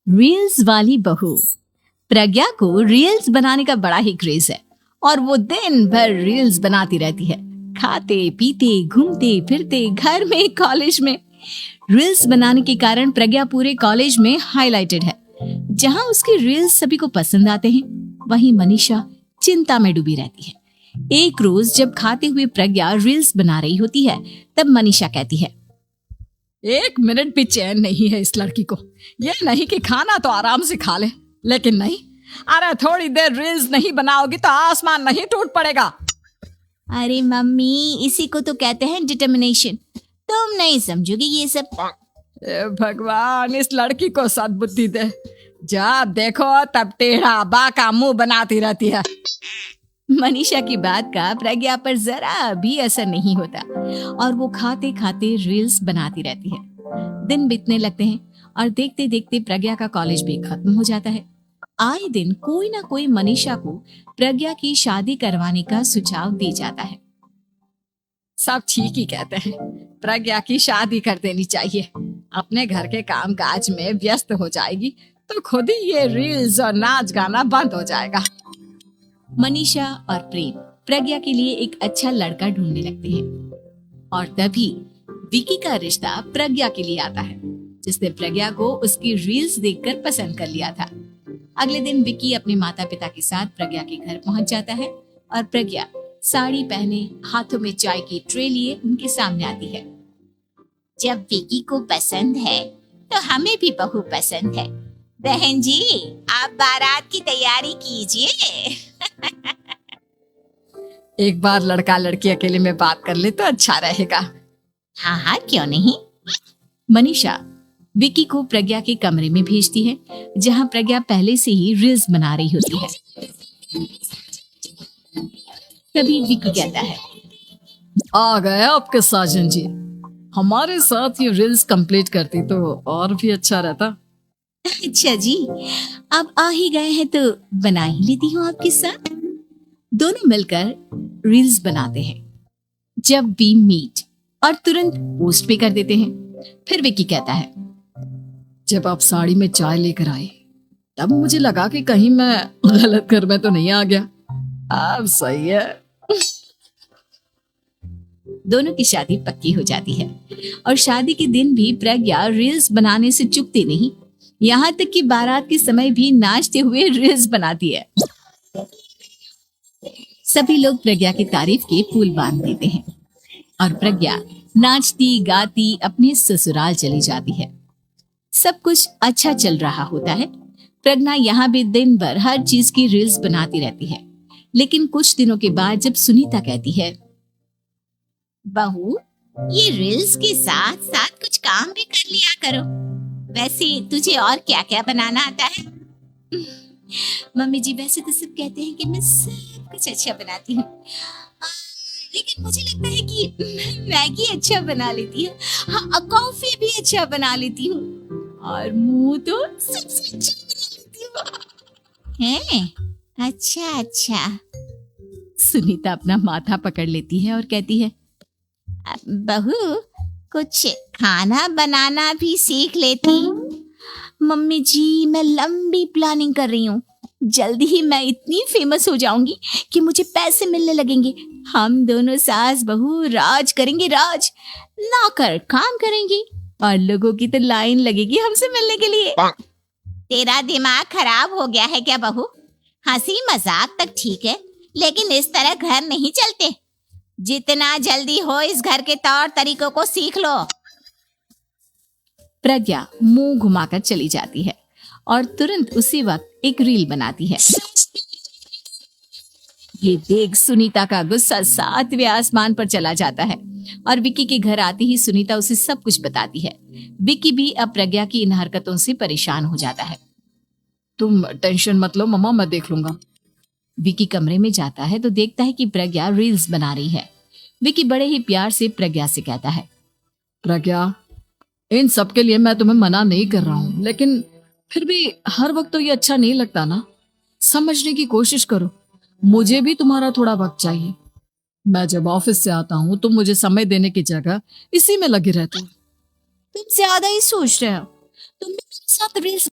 Reels वाली बहू। प्रज्ञा को रील्स बनाने का बड़ा ही क्रेज है और वो दिन भर रील्स बनाती रहती है। खाते पीते घूमते फिरते घर में कॉलेज में रील्स बनाने के कारण प्रज्ञा पूरे कॉलेज में हाईलाइटेड है। जहां उसकी रील्स सभी को पसंद आते हैं, वहीं मनीषा चिंता में डूबी रहती है। एक रोज जब खाते हुए प्रज्ञा रील्स बना रही होती है, तब मनीषा कहती है, एक मिनट भी चैन नहीं है इस लड़की को। ये नहीं कि खाना तो आराम से खा ले, लेकिन नहीं, अरे थोड़ी देर रील्स नहीं बनाओगी तो आसमान नहीं टूट पड़ेगा। अरे मम्मी, इसी को तो कहते हैं डिटर्मिनेशन। तुम नहीं समझोगी ये सब। ए भगवान, इस लड़की को सद्बुद्धि दे। जब देखो तब टेढ़ा बाका मुंह बनाती रहती है। मनीषा की बात का प्रज्ञा पर जरा भी असर नहीं होता और वो खाते खाते रील्स बनाती रहती है। दिन बीतने लगते हैं और देखते देखते प्रज्ञा का कॉलेज भी खत्म हो जाता है। आए दिन कोई ना कोई मनीषा को प्रज्ञा की शादी करवाने का सुझाव दे जाता है। सब ठीक ही कहते हैं, प्रज्ञा की शादी कर देनी चाहिए। अपने घर के काम काज में व्यस्त हो जाएगी तो खुद ही ये रील्स और नाच गाना बंद हो जाएगा। मनीषा और प्रेम प्रज्ञा के लिए एक अच्छा लड़का ढूंढने लगते हैं और तभी विकी का रिश्ता प्रज्ञा के लिए आता है, जिसने प्रज्ञा को उसकी रील्स देखकर पसंद कर लिया था। अगले दिन विकी अपने माता पिता के साथ प्रज्ञा के घर पहुंच जाता है और प्रज्ञा साड़ी पहने हाथों में चाय की ट्रे लिए उनके सामने आती है। जब विकी को पसंद है तो हमें भी बहू पसंद है। बहन जी, आप बारात की तैयारी कीजिए। एक बार लड़का लड़की अकेले में बात कर ले तो अच्छा रहेगा। हाँ हाँ, क्यों नहीं। मनीषा विकी को प्रज्ञा के कमरे में भेजती है, जहां प्रज्ञा पहले से ही रील्स बना रही होती है। तभी विकी कहता है, आ गए आपके साजन जी। हमारे साथ ये रील्स कंप्लीट करती तो और भी अच्छा रहता। अच्छा जी, अब आ ही गए हैं तो बना ही लेती हूँ आपके साथ। दोनों मिलकर रील्स बनाते हैं। जब वी मीट और तुरंत पोस्ट भी कर देते हैं। फिर विकी कहता है, जब आप साड़ी में चाय लेकर आए तब मुझे लगा कि कहीं मैं गलत घर में तो नहीं आ गया। अब सही है। दोनों की शादी पक्की हो जाती है और शादी के दिन भी प्रज्ञा रील्स बनाने से चूकती नहीं। यहाँ तक कि बारात के समय भी नाचते हुए रील्स बनाती है। सभी लोग प्रज्ञा की तारीफ के फूल बांध देते हैं और प्रज्ञा नाचती गाती अपने ससुराल चली जाती है। सब कुछ अच्छा चल रहा होता है। प्रज्ञा यहाँ भी दिन भर हर चीज की रील्स बनाती रहती है। लेकिन कुछ दिनों के बाद जब सुनीता कहती है, बहू, ये रील्स के साथ साथ कुछ काम भी कर लिया करो। वैसे तुझे और क्या क्या बनाना आता है? मम्मी जी, वैसे तो सब कहते हैं कि मैं सब कुछ अच्छा बनाती हूँ, लेकिन मुझे लगता है कि मैं मैगी अच्छा बना लेती हूँ, हाँ, कॉफी भी अच्छा बना लेती हूँ और मुंह तो सबसे अच्छा बना लेती हूँ। हैं? अच्छा अच्छा। सुनीता अपना माथा पकड़ लेती है और कहती है, बहू, कुछ खाना बनाना भी सीख लेती। मम्मी जी, मैं लंबी प्लानिंग कर रही हूँ। जल्दी ही मैं इतनी फेमस हो जाऊंगी कि मुझे पैसे मिलने लगेंगे। हम दोनों सास बहू राज करेंगे, राज। नौकर काम करेंगे और लोगों की तो लाइन लगेगी हमसे मिलने के लिए। तेरा दिमाग खराब हो गया है क्या बहू? हंसी मजाक तक ठीक है, लेकिन इस तरह घर नहीं चलते। जितना जल्दी हो इस घर के तौर तरीकों को सीख लो। प्रज्ञा मुंह घुमाकर चली जाती है और तुरंत उसी वक्त एक रील बनाती है। ये देख सुनीता का गुस्सा 7वें आसमान पर चला जाता है और विकी के घर आते ही सुनीता उसे सब कुछ बताती है। विकी भी अब प्रज्ञा की इन हरकतों से परेशान हो जाता है। तुम टेंशन मत लो मम्मा, मैं देख लूंगा। विकी कमरे में जाता है तो देखता है कि प्रज्ञा रील्स बना रही है। विकी बड़े ही प्यार से प्रज्ञा से कहता है, प्रज्ञा, इन सब के लिए मैं तुम्हें मना नहीं कर रहा हूँ, लेकिन फिर भी हर वक्त तो ये अच्छा नहीं लगता ना। समझने की कोशिश करो, मुझे भी तुम्हारा थोड़ा वक्त चाहिए। मैं जब ऑफिस से आता हूँ तुम मुझे समय देने की जगह इसी में लगे रहते हो। तुम ज्यादा ही सोच रहे हो। तुम भी मेरे साथ रील्स